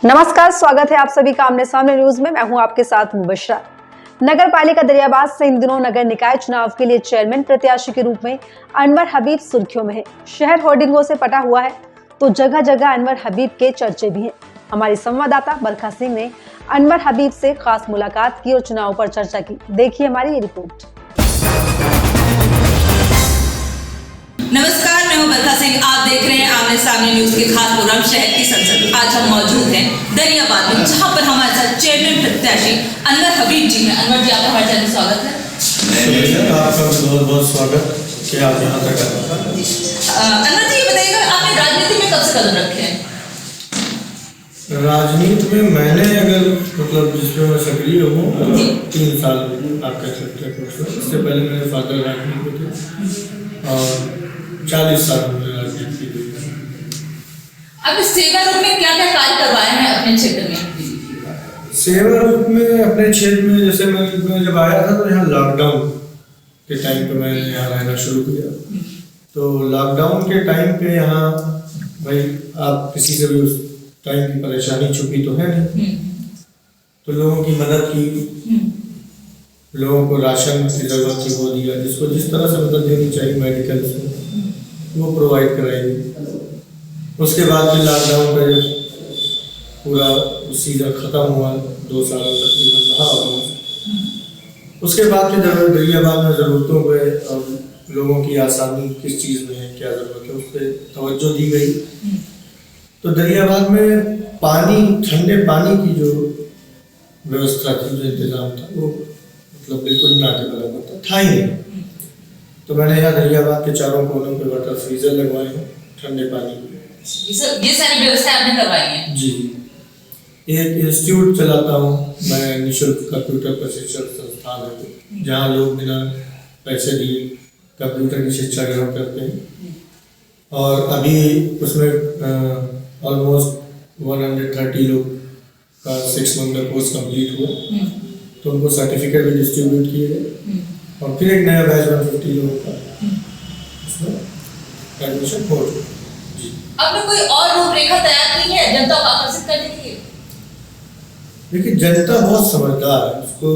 नमस्कार, स्वागत है आप सभी का आमने सामने न्यूज में। मैं हूं आपके साथ मुबशरा। नगर पालिका दरियाबाद से इन दिनों नगर निकाय चुनाव के लिए चेयरमैन प्रत्याशी के रूप में अनवर हबीब सुर्खियों में है। शहर होर्डिंगों से पटा हुआ है तो जगह जगह अनवर हबीब के चर्चे भी हैं। हमारी संवाददाता बरखा सिंह ने अनवर हबीब से खास मुलाकात की और चुनाव पर चर्चा की। देखिए हमारी ये रिपोर्ट। नमस्कार, मैं हूं बरखा सिंह। आप देख रहे हैं आमने सामने न्यूज के खास प्रोग्राम शहर की संसद। आज हम मौजूद हैं दरियाबाद में, जहां पर हमारे साथ चेयरमैन प्रत्याशी अनवर हबीब जी हैं। अनवर जी, आपका हमारे चैनल में स्वागत है। आपका बहुत बहुत स्वागत कि आप यहाँ तक आए। अनवर जी, ये बताइएगा, आपने राजनीति में कब से कदम रखे हैं? राजनीति में मैंने अगर मतलब जिसमें मैं सक्रिय हूँ 3 साल आप कह सकते हैं। इससे पहले मेरे फादर राजनीति में थे और 40 साल मैंने राजनीति की। अब सेवा रूप में क्या क्या कार्य करवाए हैं अपने क्षेत्र में? सेवा रूप में अपने क्षेत्र में जैसे मैं जब आया था तो यहाँ लॉकडाउन के टाइम पे मैंने यहाँ रहना शुरू किया। तो लॉकडाउन के टाइम पे यहाँ भाई आप किसी से भी उस टाइम की परेशानी छुपी तो है नहीं, तो लोगों की मदद की, लोगों को राशन की जरूरत थी वो दिया, जिसको जिस तरह से मदद देनी चाहिए मेडिकल से वो प्रोवाइड कराई। उसके बाद फिर लॉकडाउन का जब पूरा सीजन ख़त्म हुआ 2 साल तकरीबन रहा और उसके बाद फिर दरियाबाद में ज़रूरतों पे और लोगों की आसानी किस चीज़ में है, क्या ज़रूरत है, उस पर तवज्जो दी गई। तो दरियाबाद में पानी, ठंडे पानी की जो व्यवस्था थी, जो इंतज़ाम था, वो मतलब बिल्कुल ना के बराबर था ही नहीं। तो मैंने यहाँ दरियाबाद के चारों कोनों पे वाटर फ्रीजर लगवाए हैं ठंडे पानी के। ये सारी व्यवस्था आपने करवाई है? जी, एक इंस्टीट्यूट चलाता हूँ मैं, निःशुल्क कंप्यूटर प्रशिक्षण संस्थान है जहाँ लोग बिना पैसे दिए कंप्यूटर की शिक्षा ग्रहण करते हैं। और अभी उसमें ऑलमोस्ट 130 लोग का 6 मंथ का कोर्स कंप्लीट हुआ, तो उनको सर्टिफिकेट भी डिस्ट्रीब्यूट किए गए और फिर एक नया बैच 150 लोगों का उसमें एडमिशन हो गया। जी, आपने कोई और रूपरेखा तैयार की है जनता को आकर्षित करने के लिए? देखिए, जनता बहुत समझदार है, उसको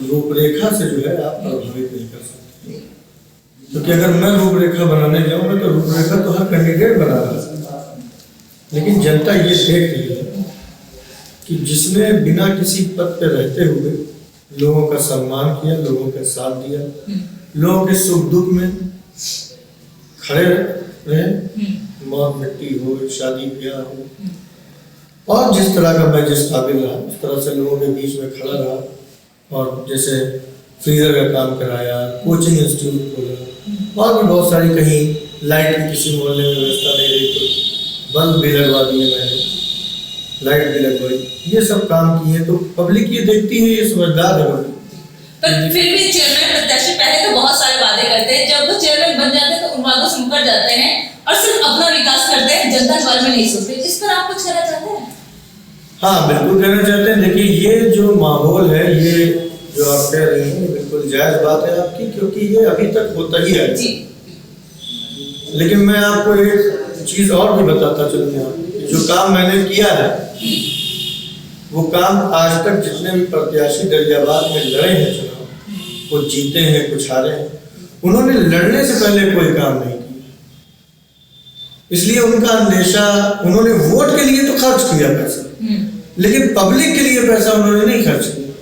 रूपरेखा से जो है आप प्रभावित नहीं कर सकते, क्योंकि अगर मैं रूपरेखा बनाने जाऊँगा तो रूपरेखा तो हर कैंडिडेट बना रहा है, लेकिन जनता ये देख रही है कि जिसने बिना किसी पद पे रहते हुए लोगों का सम्मान किया, लोगों का साथ दिया, लोगों के सुख दुख में खड़े रहे, मौत मिट्टी हो, शादी ब्याह हो, और जिस तरह का मैं जिस काबिल रहा उस तरह से लोगों के बीच में खड़ा रहा। और जैसे फ्रीजर का काम कराया, कोचिंग इंस्टीट्यूट खोला, और भी बहुत सारी, कहीं लाइट की किसी मोहल्ले में व्यवस्था नहीं रही तो बल्ब भी लगवा दिए मैंने, लाइट भी लगवाई, ये सब काम किए। तो पब्लिक ये देखती है, ये समझदार है। पर फिर भी चेयरमैन प्रत्याशी पहले तो बहुत सारे वादे करते हैं, जब वो चेयरमैन बन जाते हैं तो उन वादों से मुकर जाते हैं और सिर्फ अपना विकास करते हैं, जनता के बारे में नहीं सोचते। इस पर आप कुछ कहना चाहते हैं? हाँ, बिल्कुल कहना चाहते हैं। देखिए, ये जो माहौल है, ये जो आप कह रही हैं, बिल्कुल जायज बात है आपकी, क्योंकि ये अभी तक होता ही है। लेकिन मैं आपको एक चीज और भी बताता चलूँ, जो काम मैंने किया है वो काम आज तक जितने भी प्रत्याशी दरियाबाद में लड़े हैं चुनाव, वो जीते हैं, कुछ हारे हैं, उन्होंने लड़ने से पहले कोई काम नहीं किया। इसलिए उनका अंदेशा, उन्होंने वोट के लिए तो खर्च किया पैसा, लेकिन पब्लिक के लिए पैसा उन्होंने नहीं खर्च किया।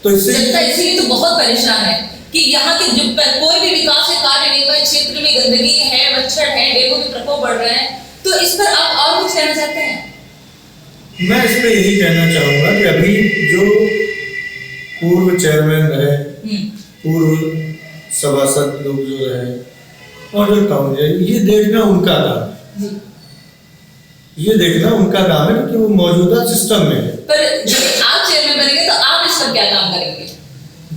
तो इसलिए तो बहुत परेशान है कि यहाँ के जो कोई भी विकास के कार्य नहीं हुआ, क्षेत्र में गंदगी है, मच्छर है, डेंगू के प्रकोप बढ़ रहे हैं। तो इस पर आप और कुछ कहना चाहते हैं? मैं इस पे यही कहना चाहूँगा कि अभी जो पूर्व चेयरमैन रहे, पूर्व सभासद लोग जो रहे, और जो टाउन है, ये देखना उनका काम है, ये देखना उनका काम है, क्योंकि वो मौजूदा सिस्टम में है। पर जब आप चेयरमैन बनेंगे तो आप इस पर क्या काम करेंगे?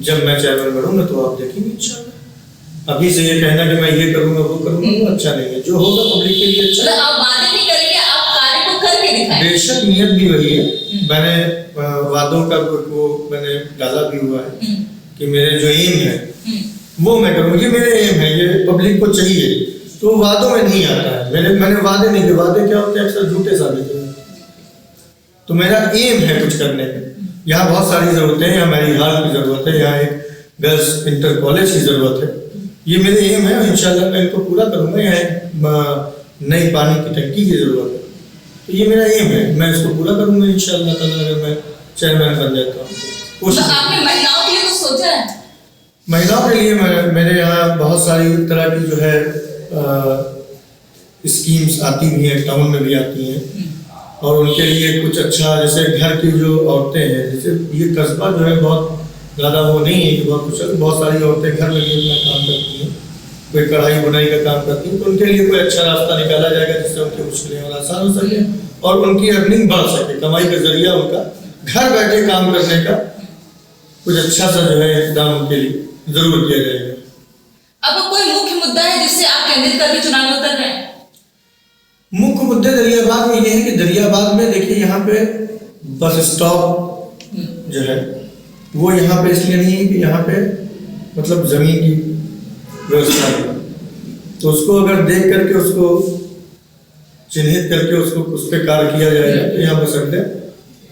जब मैं चेयरमैन बनूंगा तो आप देखेंगे इंशाल्लाह। अभी से ये कहना कि मैं ये करूँगा वो करूँगा, वो अच्छा नहीं है। जो होगा पब्लिक के लिए अच्छा। आप वादे नहीं करेंगे, आप कार्य को करके दिखाएं। बेशक नियत भी वही है, मैंने वादों का वो मैंने डाला भी हुआ है कि मेरे जो एम है वो मैं करूँ, ये मेरे एम है, ये पब्लिक को चाहिए, तो वादों में नहीं आता है। मैंने वादे नहीं किए। वादे क्या होते हैं? अक्सर झूठे साबित होते हैं। तो मेरा एम है कुछ करने का। यहाँ बहुत सारी ज़रूरतें हैं, यहाँ मैरिज हॉल की ज़रूरत है, यहाँ एक गर्ल्स इंटर कॉलेज की ज़रूरत है। ये मेरे एम है, इंशाल्लाह मैं इनको पूरा करूँगा। यहाँ एक नई पानी की टंकी की ज़रूरत है, तो ये मेरा एम है, मैं इसको पूरा करूँगा इंशाल्लाह ताला, अगर मैं चेयरमैन बन जाता हूँ। तो आपने महिलाओं के लिए कुछ सोचा है? महिलाओं के लिए मेरे यहाँ बहुत सारी तरह की जो है स्कीम्स आती भी हैं, टाउन में भी आती हैं, और उनके लिए कुछ अच्छा, जैसे घर की जो औरतें हैं, जैसे ये कस्बा जो है बहुत ज़्यादा वो नहीं है कि बहुत कुछ, बहुत सारी औरतें घर में भी अपना काम करती हैं, कोई कढ़ाई बुनाई का काम करती हैं, तो उनके लिए कोई अच्छा रास्ता निकाला जाएगा जिससे उनकी मुश्किलें और आसान हो सके और उनकी अर्निंग बढ़ सके, कमाई का जरिया उनका घर बैठे काम करने का कुछ अच्छा सा जो है इक़दाम उनके लिए जरूर किया जाएगा। अब कोई मुख्य मुद्दा है जिससे आप केंद्रित करके चुनाव में उतर रहे हैं? मुख्य मुद्दे दरियाबाद में ये है कि दरियाबाद में देखिए, यहाँ पे बस स्टॉप जो है वो यहाँ पे इसलिए नहीं है कि यहाँ पे मतलब ज़मीन की व्यवस्था है, तो उसको अगर देख करके उसको चिन्हित करके उसको उस पर कार्य किया जाएगा तो यहाँ बस अड्डा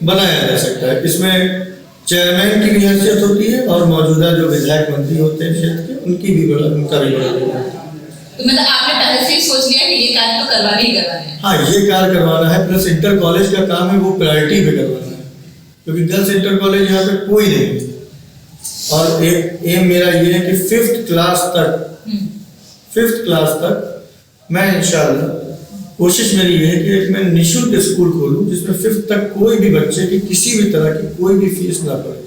बनाया जा सकता है। इसमें चेयरमैन की भी हैसियत होती है और मौजूदा जो विधायक मंत्री होते हैं क्षेत्र के, उनकी भी उनका भी बड़ा है। तो मतलब आपने पहले से ही सोच लिया कि ये कार्य तो करवाना ही करवाना है? हाँ, ये कार्य करवाना है, प्लस इंटर कॉलेज का काम है वो प्रायोरिटी पे करवाना है, क्योंकि गर्ल्स इंटर कॉलेज यहाँ पे कोई नहीं है। और एक एम मेरा ये है कि 5th क्लास तक मैं इंशाल्लाह, कोशिश मेरी ये है कि एक मैं निःशुल्क स्कूल खोलूँ जिसमें 5th तक कोई भी बच्चे की किसी भी तरह की कोई भी फीस ना पड़े,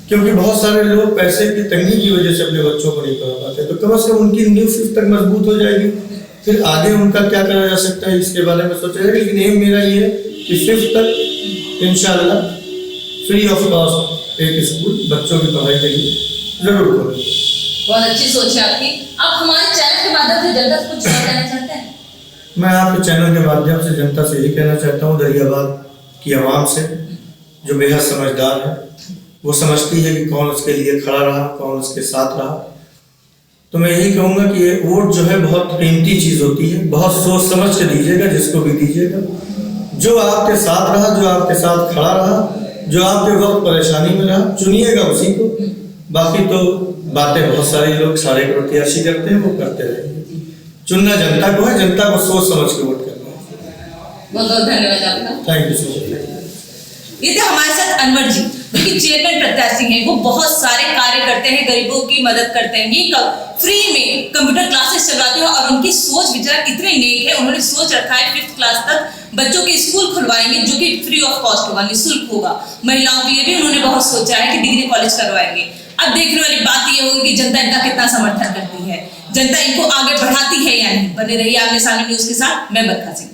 क्योंकि बहुत सारे लोग पैसे की तंगी की वजह से अपने बच्चों को नहीं पढ़ा पाते, तो कम से कम उनकी नींव 5th तक मजबूत हो जाएगी, फिर आगे उनका क्या करा जा सकता है इसके बारे में सोचा जाएगा। लेकिन एम मेरा ये है कि 5th तक इंशाल्लाह फ्री ऑफ कॉस्ट एक स्कूल बच्चों की पढ़ाई के लिए जरूर खोलें। बहुत अच्छी सोच है आपकी। आप हमारे चैनल के माध्यम से जनता से कुछ कहना चाहते हैं? मैं आपके चैनल के माध्यम से जनता से यही कहना चाहता हूँ, दरियाबाद की आवाम से, जो बेहद समझदार है, वो समझती है कि कौन उसके लिए खड़ा रहा, कौन उसके साथ रहा, तो मैं यही कहूँगा कि ये वोट जो है बहुत कीमती चीज़ होती है, बहुत सोच समझ के दीजिएगा, जिसको भी दीजिएगा, जो आपके साथ रहा, जो आपके साथ खड़ा रहा, जो आपके वक्त परेशानी में रहा, चुनिएगा उसी को। बाकी तो बातें बहुत सारे लोग सारे प्रत्याशी करते हैं, वो करते रहेंगे। चुनना जनता को है, जनता को सोच समझ के वोट करना है। बहुत बहुत धन्यवाद आपका। Thank you so much. ये थे हमारे साथ अनवर जी, जो कि चेयरमैन प्रत्याशी हैं। वो बहुत सारे कार्य करते हैं, गरीबों की मदद करते हैं, ये फ्री में कंप्यूटर क्लासेस चलवाते हैं और उनकी सोच विचार इतने नेक है। उन्होंने सोच रखा है 5th क्लास तक बच्चों के स्कूल खुलवाएंगे जो कि फ्री ऑफ कॉस्ट होगा, निःशुल्क होगा। महिलाओं के लिए भी उन्होंने बहुत सोचा है कि डिग्री कॉलेज करवाएंगे। अब देखने वाली बात ये होगी कि जनता इनका कितना समर्थन करती है, जनता इनको आगे बढ़ाती है या नहीं। बने रहिए आमने सामने न्यूज के साथ, मैं बरखा सिंह।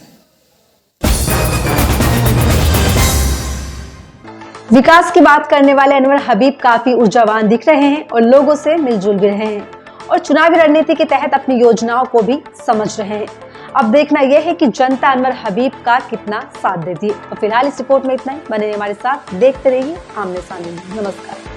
विकास की बात करने वाले अनवर हबीब काफी ऊर्जावान दिख रहे हैं और लोगों से मिलजुल भी रहे हैं और चुनावी रणनीति के तहत अपनी योजनाओं को भी समझ रहे हैं। अब देखना यह है कि जनता अनवर हबीब का कितना साथ देती है। तो फिलहाल इस रिपोर्ट में इतना ही। बने रहिए हमारे साथ, देखते रहिए आमने सामने। नमस्कार।